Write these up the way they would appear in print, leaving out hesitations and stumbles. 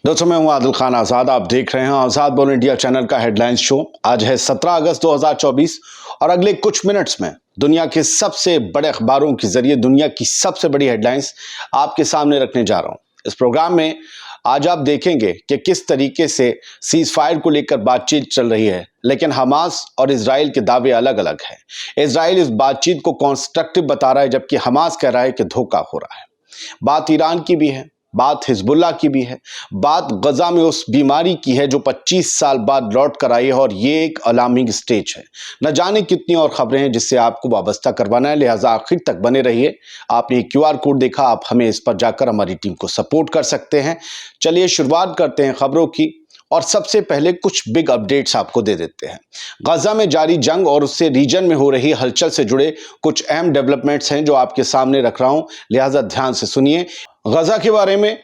दोस्तों, मैं हूं आदिल खान आज़ाद। आप देख रहे हैं आज़ाद बोल इंडिया चैनल का हेडलाइंस शो। आज है 17 अगस्त 2024 और अगले कुछ मिनट्स में दुनिया के सबसे बड़े अखबारों के जरिए दुनिया की सबसे बड़ी हेडलाइंस आपके सामने रखने जा रहा हूं। इस प्रोग्राम में आज आप देखेंगे कि किस तरीके से सीज फायर को लेकर बातचीत चल रही है, लेकिन हमास और इजराइल के दावे अलग अलग हैं। इजराइल इस बातचीत को कॉन्स्ट्रक्टिव बता रहा है, जबकि हमास कह रहा है कि धोखा हो रहा है। बात ईरान की भी है, बात हिजबुल्लाह की भी है, बात गजा में उस बीमारी की है जो 25 साल बाद लौट कर आई है, और ये एक अलार्मिंग स्टेज है। न जाने कितनी और खबरें हैं जिससे आपको वाबस्ता करवाना है, लिहाजा आखिर तक बने रहिए। आपने क्यूआर कोड देखा, आप हमें इस पर जाकर हमारी टीम को सपोर्ट कर सकते हैं। चलिए शुरुआत करते हैं खबरों की, और सबसे पहले कुछ बिग अपडेट्स आपको दे देते हैं। गजा में जारी जंग और उससे रीजन में हो रही हलचल से जुड़े कुछ अहम डेवलपमेंट्स हैं जो आपके सामने रख रहा हूं, लिहाजा ध्यान से सुनिए। गजा के बारे में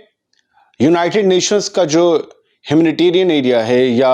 यूनाइटेड नेशंस का जो ह्यूमैनिटेरियन एरिया है या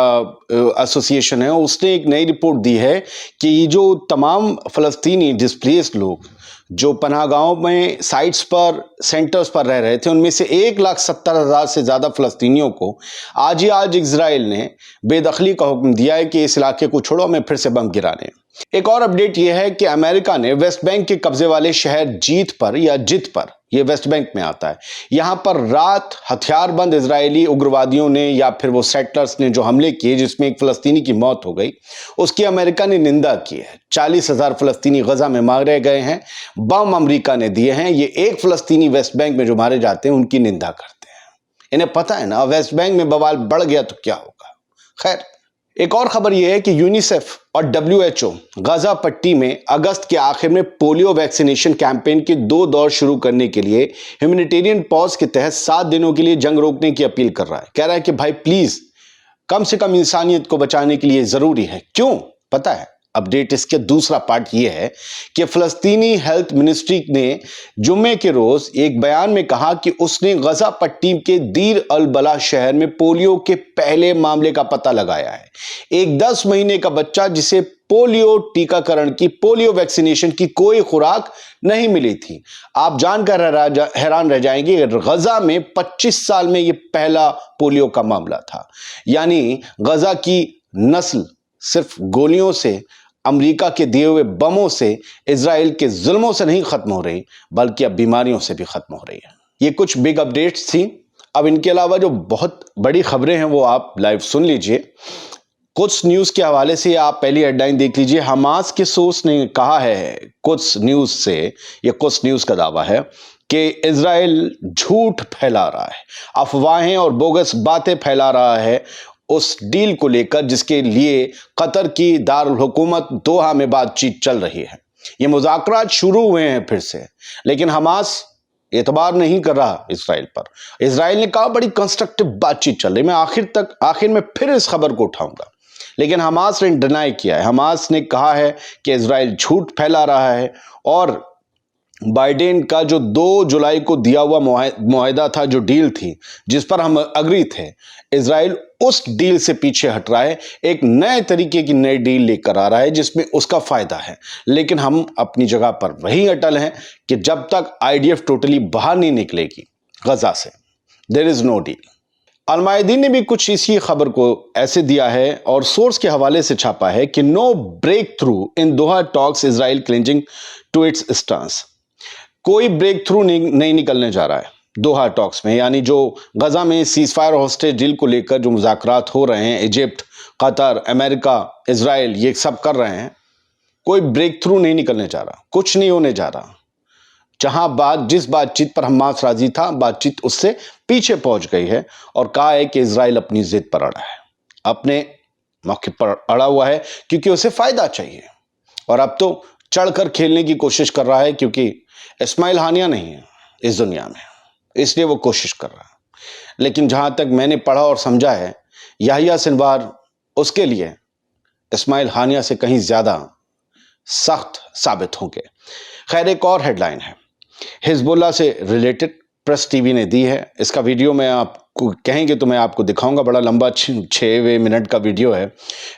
एसोसिएशन है, उसने एक नई रिपोर्ट दी है कि ये जो तमाम फ़लस्तीनी डिस्प्लेस्ड लोग जो पनाहगाहों में साइट्स पर सेंटर्स पर रह रहे थे, उनमें से 1,70,000 से ज़्यादा फ़लस्तीनियों को आज ही आज इजराइल ने बेदखली का हुक्म दिया है कि इस इलाके को छोड़ो, हमें फिर से बम गिराने। एक और अपडेट यह है कि अमेरिका ने वेस्ट बैंक के कब्जे वाले शहर जीत पर या जित पर, यह वेस्ट बैंक में आता है, यहां पर रात हथियारबंद इजरायली उग्रवादियों ने या फिर वो सेटलर्स ने जो हमले किए जिसमें एक फ़लस्तीनी की मौत हो गई, उसकी अमेरिका ने निंदा की है। 40,000 फ़लस्तीनी गजा में मारे गए हैं, बम अमेरिका ने दिए हैं। ये एक फ़लस्तीनी वेस्ट बैंक में जो मारे जाते हैं उनकी निंदा करते हैं। इन्हें पता है ना, वेस्ट बैंक में बवाल बढ़ गया तो क्या होगा। खैर, एक और खबर यह है कि यूनिसेफ और WHO गजा पट्टी में अगस्त के आखिर में पोलियो वैक्सीनेशन कैंपेन के 2 दौर शुरू करने के लिए ह्यूमैनिटेरियन पॉज के तहत 7 दिनों के लिए जंग रोकने की अपील कर रहा है। कह रहा है कि भाई प्लीज, कम से कम इंसानियत को बचाने के लिए जरूरी है। क्यों पता है? अपडेट इसके दूसरा पार्ट यह है कि फ़लस्तीनी हेल्थ मिनिस्ट्री ने जुम्मे के रोज एक बयान में कहा कि उसने गजा पट्टी के दीर अल बला शहर में पोलियो के पहले मामले का पता लगाया है। एक 10 महीने का बच्चा जिसे पोलियो टीकाकरण की, पोलियो वैक्सीनेशन की कोई खुराक नहीं मिली थी। आप जानकर हैरान रह जाएंगे, गजा में 25 साल में यह पहला पोलियो का मामला था। यानी गजा की नस्ल सिर्फ गोलियों से, अमेरिका के दिए हुए बमों से, इजराइल के जुल्मों से नहीं खत्म हो रही, बल्कि अब बीमारियों से भी खत्म हो रही है। ये कुछ बिग अपडेट्स थी। अब इनके अलावा जो बहुत बड़ी खबरें हैं वो आप लाइव सुन लीजिए। कुछ न्यूज के हवाले से आप पहली हेडलाइन देख लीजिए। हमास के सोर्स ने कहा है कुछ न्यूज से, ये कुछ न्यूज का दावा है कि इजराइल झूठ फैला रहा है, अफवाहें और बोगस बातें फैला रहा है उस डील को लेकर जिसके लिए कतर की दारुल हुकूमत दोहा में बातचीत चल रही है। ये मुज़ाकरात शुरू हुए हैं फिर से, लेकिन हमास एतबार नहीं कर रहा इजराइल पर। इजराइल ने कहा बड़ी कंस्ट्रक्टिव बातचीत चल रही, मैं आखिर में फिर इस खबर को उठाऊंगा, लेकिन हमास ने डिनाई किया है। हमास ने कहा है कि इजराइल झूठ फैला रहा है, और बाइडेन का जो 2 जुलाई को दिया हुआ मुआहदा था, जो डील थी जिस पर हम अग्री थे, इजराइल उस डील से पीछे हट रहा है, एक नए तरीके की नई डील लेकर आ रहा है जिसमें उसका फायदा है। लेकिन हम अपनी जगह पर वही अटल हैं कि जब तक IDF टोटली बाहर नहीं निकलेगी गजा से, देयर इज नो डील। अलमायदीन ने भी कुछ इसी खबर को ऐसे दिया है और सोर्स के हवाले से छापा है कि no breakthrough in Doha talks, Israel clinging to its stance. कोई ब्रेक थ्रू नहीं निकलने जा रहा है दोहा टॉक्स में, यानी जो गजा में सीज फायर हॉस्टेज डील को लेकर जो मुज़ाकरात हो रहे हैं, इजिप्ट, कतर, अमेरिका, इजराइल ये सब कर रहे हैं, कोई ब्रेक थ्रू नहीं निकलने जा रहा, कुछ नहीं होने जा रहा। जहां जिस बातचीत पर हमास राजी था, बातचीत उससे पीछे पहुंच गई है, और कहा है कि इजराइल अपनी जिद पर अड़ा है, अपने मौके पर अड़ा हुआ है, क्योंकि उसे फायदा चाहिए। और अब तो चढ़कर खेलने की कोशिश कर रहा है, क्योंकि इस्माइल हानिया नहीं है इस दुनिया में, इसलिए वो कोशिश कर रहा है। लेकिन जहां तक मैंने पढ़ा और समझा है, याहिया सिनवार उसके लिए इस्माइल हानिया से कहीं ज्यादा सख्त साबित होंगे। खैर, एक और हेडलाइन है हिजबुल्लाह से रिलेटेड, प्रेस टीवी ने दी है। इसका वीडियो मैं आपको कहेंगे तो मैं आपको दिखाऊंगा, बड़ा लंबा 6 मिनट का वीडियो है।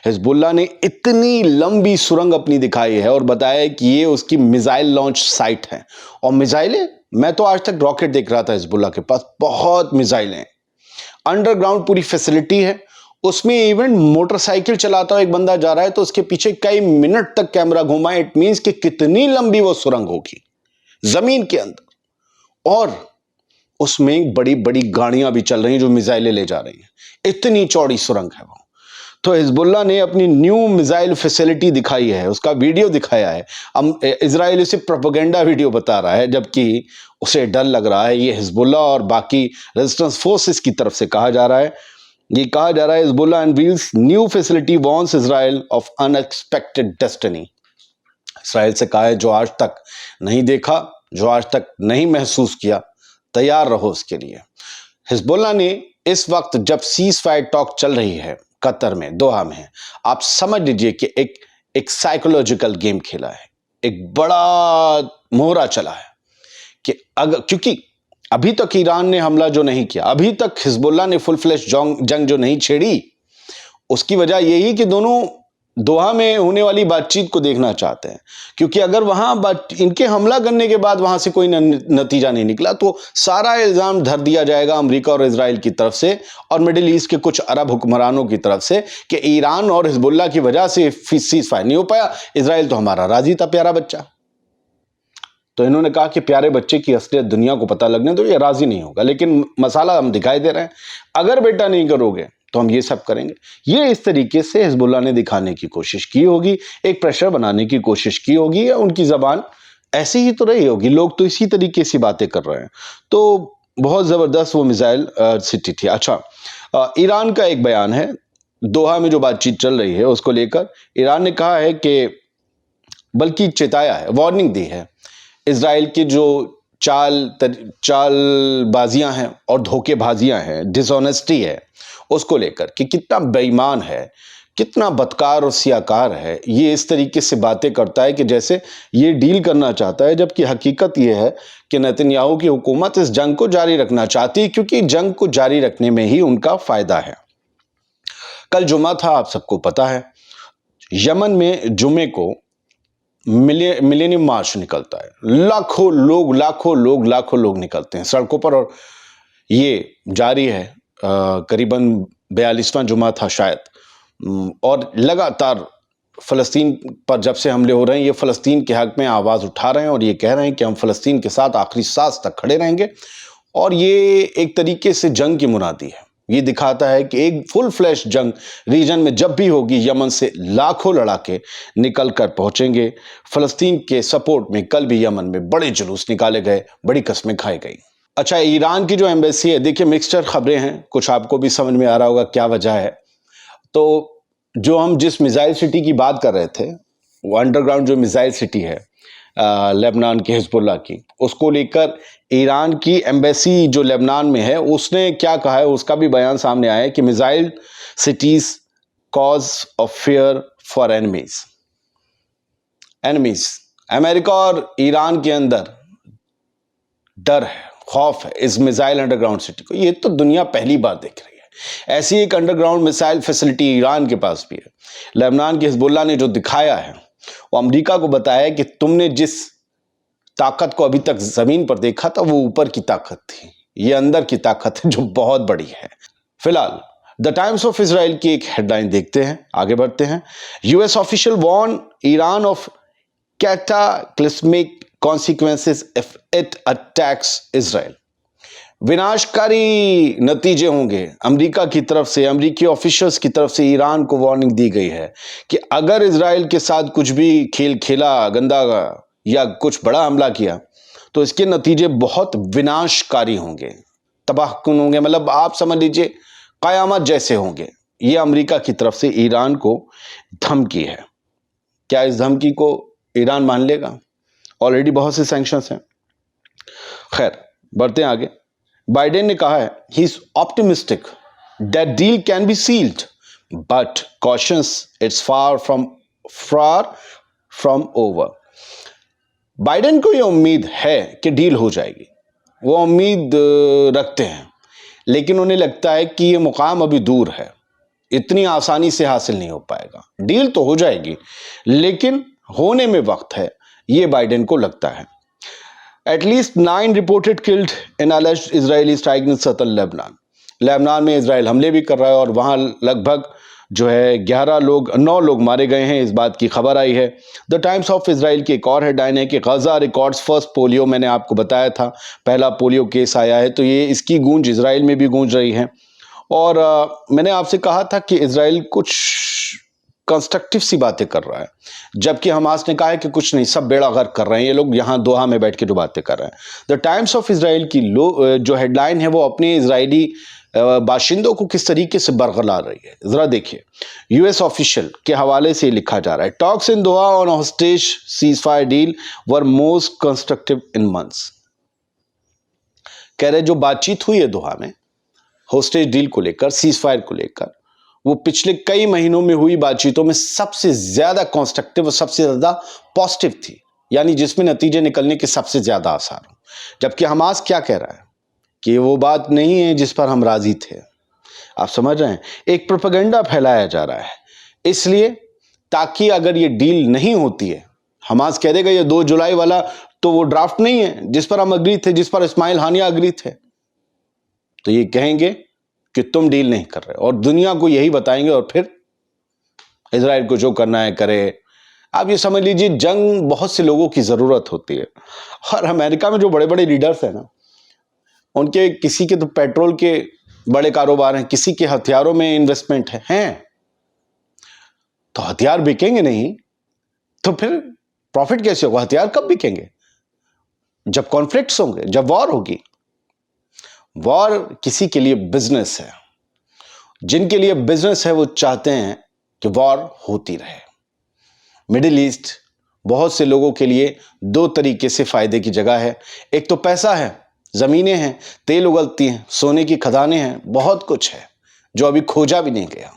हिजबुल्लाह ने इतनी लंबी सुरंग अपनी दिखाई है और बताया कि ये उसकी मिसाइल लॉन्च साइट है। और मिसाइलें, मैं तो आज तक रॉकेट देख रहा था हिजबुल्लाह के पास, बहुत मिसाइलें, अंडरग्राउंड पूरी फैसिलिटी है, उसमें इवन मोटरसाइकिल चलाता हुआ एक बंदा जा रहा है तो उसके पीछे कई मिनट तक कैमरा घुमा। इट मींस कि कितनी लंबी वो सुरंग होगी जमीन के अंदर, और उसमें बड़ी बड़ी गाड़ियां भी चल रही हैं जो मिसाइलें ले जा रही हैं। इतनी चौड़ी सुरंग है वो। तो हिजबुल्लाह ने अपनी न्यू मिसाइल फैसिलिटी दिखाई है, उसका वीडियो दिखाया है। अब इजराइल इसे प्रोपेगेंडा वीडियो बता रहा है, जबकि उसे डर लग रहा है। ये हिजबुल्लाह और बाकी रेजिस्टेंस फोर्सेस की तरफ से कहा जा रहा है। ये कहा जा रहा है Hezbollah unveils new facility warns Israel of unexpected destiny. Israel से कहा है जो आज तक नहीं देखा, जो आज तक नहीं महसूस किया, तैयार रहो उसके लिए। हिजबुल्लाह ने इस वक्त जब सीज फायर टॉक चल रही है कतर में, दोहा में, आप समझ लीजिए कि एक साइकोलॉजिकल गेम खेला है, एक बड़ा मोहरा चला है कि अगर, क्योंकि अभी तक ईरान ने हमला जो नहीं किया, अभी तक हिजबुल्लाह ने फुल फ्लैश जंग जो नहीं छेड़ी, उसकी वजह यही कि दोनों दोहा में होने वाली बातचीत को देखना चाहते हैं। क्योंकि अगर वहां इनके हमला करने के बाद वहां से कोई नतीजा नहीं निकला तो सारा इल्जाम धर दिया जाएगा अमेरिका और इजराइल की तरफ से और मिडिल ईस्ट के कुछ अरब हुक्मरानों की तरफ से कि ईरान और हिजबुल्लाह की वजह से सीज फायर नहीं हो पाया। इजराइल तो हमारा राजी था, प्यारा बच्चा। तो इन्होंने कहा कि प्यारे बच्चे की असलियत दुनिया को पता लगने तो ये राजी नहीं होगा, लेकिन मसाला हम दिखाई दे रहे हैं, अगर बेटा नहीं करोगे तो हम ये सब करेंगे। ये इस तरीके से हिजबुल्लाह ने दिखाने की कोशिश की होगी, एक प्रेशर बनाने की कोशिश की होगी, या उनकी जबान ऐसी ही तो रही होगी, लोग तो इसी तरीके से बातें कर रहे हैं। तो बहुत जबरदस्त वो मिसाइल सिटी थी। अच्छा, ईरान का एक बयान है, दोहा में जो बातचीत चल रही है उसको लेकर ईरान ने कहा है कि, बल्कि चेताया है, वार्निंग दी है, इजराइल की जो चालबाजियां हैं और धोखेबाजियां हैं, डिसऑनेस्टी है, उसको लेकर कि कितना बेईमान है, कितना बदकार और सियाकार है। ये इस तरीके से बातें करता है कि जैसे ये डील करना चाहता है, जबकि हकीकत ये है कि नेतन्याहू की हुकूमत इस जंग को जारी रखना चाहती है, क्योंकि जंग को जारी रखने में ही उनका फायदा है। कल जुमा था, आप सबको पता है, यमन में जुमे को मिलेनियम मार्च निकलता है। लाखों लोग निकलते हैं सड़कों पर, और ये जारी है, करीबन 42वां जुमा था शायद, और लगातार फ़लस्तीन पर जब से हमले हो रहे हैं, ये फ़लस्तीन के हक़ में आवाज़ उठा रहे हैं और ये कह रहे हैं कि हम फ़लस्तीन के साथ आखिरी सांस तक खड़े रहेंगे। और ये एक तरीके से जंग की मुनादी है। ये दिखाता है कि एक फुल फ्लैश जंग रीजन में जब भी होगी, यमन से लाखों लड़ाके निकल कर पहुंचेंगे फ़लस्तीन के सपोर्ट में। कल भी यमन में बड़े जुलूस निकाले गए, बड़ी कस्में खाई गई। अच्छा, ईरान की जो एम्बेसी है, देखिए मिक्सचर खबरें हैं, कुछ आपको भी समझ में आ रहा होगा क्या वजह है। तो जो हम जिस मिसाइल सिटी की बात कर रहे थे, वो अंडरग्राउंड जो मिसाइल सिटी है लेबनान की, हिजबुल्लाह की, उसको लेकर ईरान की एम्बेसी जो लेबनान में है उसने क्या कहा है, उसका भी बयान सामने आया है कि missile cities cause of fear for enemies. America और ईरान के अंदर डर है, खौफ है इस मिसाइल अंडरग्राउंड सिटी को। ये तो दुनिया पहली बार देख रही है। ऐसी एक अंडरग्राउंड मिसाइल फैसिलिटी ईरान के पास भी है। लेबनान के हिजबुल्लाह ने जो दिखाया है, वो अमेरिका को बताया है कि तुमने जिस ताकत को अभी तक जमीन पर देखा था, वो ऊपर की ताकत थी, ये अंदर की ताकत है जो बहुत बड़ी है। फिलहाल द टाइम्स ऑफ इजराइल की एक हेडलाइन देखते हैं, आगे बढ़ते हैं। US official warn Iran of cataclysmic consequences if it attacks Israel. विनाशकारी नतीजे होंगे अमेरिका की तरफ से, अमेरिकी ऑफिशियल्स की तरफ से ईरान को वार्निंग दी गई है कि अगर इजराइल के साथ कुछ भी खेल खेला, गंदा या कुछ बड़ा हमला किया, तो इसके नतीजे बहुत विनाशकारी होंगे, तबाहकुन होंगे, मतलब आप समझ लीजिए कयामत जैसे होंगे। ये अमेरिका की तरफ से ईरान को धमकी है। क्या इस धमकी को ईरान मान लेगा? ऑलरेडी बहुत से सैंक्शंस हैं। खैर, बढ़ते हैं आगे। बाइडेन ने कहा है he is optimistic that deal can be sealed but cautions it's far from over. Biden को यह उम्मीद है कि डील हो जाएगी, वो उम्मीद रखते हैं, लेकिन उन्हें लगता है कि ये मुकाम अभी दूर है, इतनी आसानी से हासिल नहीं हो पाएगा। डील तो हो जाएगी, लेकिन होने में वक्त है, ये बाइडेन को लगता है। At least 9 reported killed in alleged Israeli strike in southern Lebanon. Lebanon में इजराइल हमले भी कर रहा है और वहाँ लगभग जो है 9 लोग मारे गए हैं, इस बात की खबर आई है। द टाइम्स ऑफ इजराइल की एक और हेडलाइन है कि गजा रिकॉर्ड्स फर्स्ट पोलियो, मैंने आपको बताया था पहला पोलियो केस आया है, तो ये इसकी गूंज इजराइल में भी गूंज रही है। और मैंने आपसे कहा था कि इजराइल कुछ कंस्ट्रक्टिव सी बातें कर रहा है, जबकि हमास ने कहा है कि कुछ नहीं, सब बेड़ा गर्क कर रहे हैं ये लोग, यहाँ दोहा में बैठ के जो बातें कर रहे हैं। द टाइम्स ऑफ इजराइल की जो हेडलाइन है वो अपने इजरायली बाशिंदों को किस तरीके से बरगला रही है, जरा देखिए। यूएस ऑफिशियल के हवाले से लिखा जा रहा है, talks in Doha on hostage ceasefire deal were most constructive in months. कह रहे जो बातचीत हुई है दोहा में होस्टेज डील को लेकर, सीजफायर को लेकर, वो पिछले कई महीनों में हुई बातचीतों में सबसे ज्यादा कंस्ट्रक्टिव और सबसे ज्यादा पॉजिटिव थी, यानी जिसमें नतीजे निकलने के सबसे ज्यादा आसार हो। जबकि हमास क्या कह रहा है कि वो बात नहीं है जिस पर हम राजी थे। आप समझ रहे हैं, एक प्रोपेगेंडा फैलाया जा रहा है, इसलिए ताकि अगर ये डील नहीं होती है, हमास कह देगा ये 2 जुलाई वाला तो वो ड्राफ्ट नहीं है जिस पर हम अग्री थे, जिस पर इस्माइल हानिया अग्री थे, तो ये कहेंगे कि तुम डील नहीं कर रहे, और दुनिया को यही बताएंगे, और फिर इजराइल को जो करना है करे। आप ये समझ लीजिए जंग बहुत से लोगों की जरूरत होती है, और अमेरिका में जो बड़े बड़े लीडर्स हैं ना, उनके किसी के तो पेट्रोल के बड़े कारोबार हैं, किसी के हथियारों में इन्वेस्टमेंट हैं, तो हथियार बिकेंगे नहीं तो फिर प्रॉफिट कैसे होगा? हथियार कब बिकेंगे? जब कॉन्फ्लिक्ट्स होंगे, जब वॉर होगी। वॉर किसी के लिए बिजनेस है, जिनके लिए बिजनेस है वो चाहते हैं कि वॉर होती रहे। मिडिल ईस्ट बहुत से लोगों के लिए 2 तरीके से फायदे की जगह है, एक तो पैसा है, जमीनें हैं, तेल उगलती हैं, सोने की खदानें हैं, बहुत कुछ है जो अभी खोजा भी नहीं गया,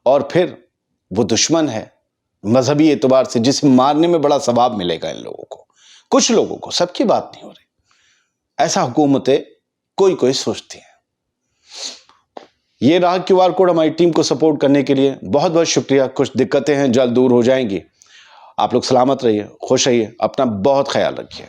और फिर वो दुश्मन है मजहबी एतबार से, जिसे मारने में बड़ा सवाब मिलेगा इन लोगों को, कुछ लोगों को, सबकी बात नहीं हो रही। ऐसा हुकूमतें कोई कोई सोचती हैं। ये रहा QR कोड हमारी टीम को सपोर्ट करने के लिए, बहुत बहुत शुक्रिया। कुछ दिक्कतें हैं, जल्द दूर हो जाएंगी। आप लोग सलामत रहिए, खुश रहिए, अपना बहुत ख्याल रखिए।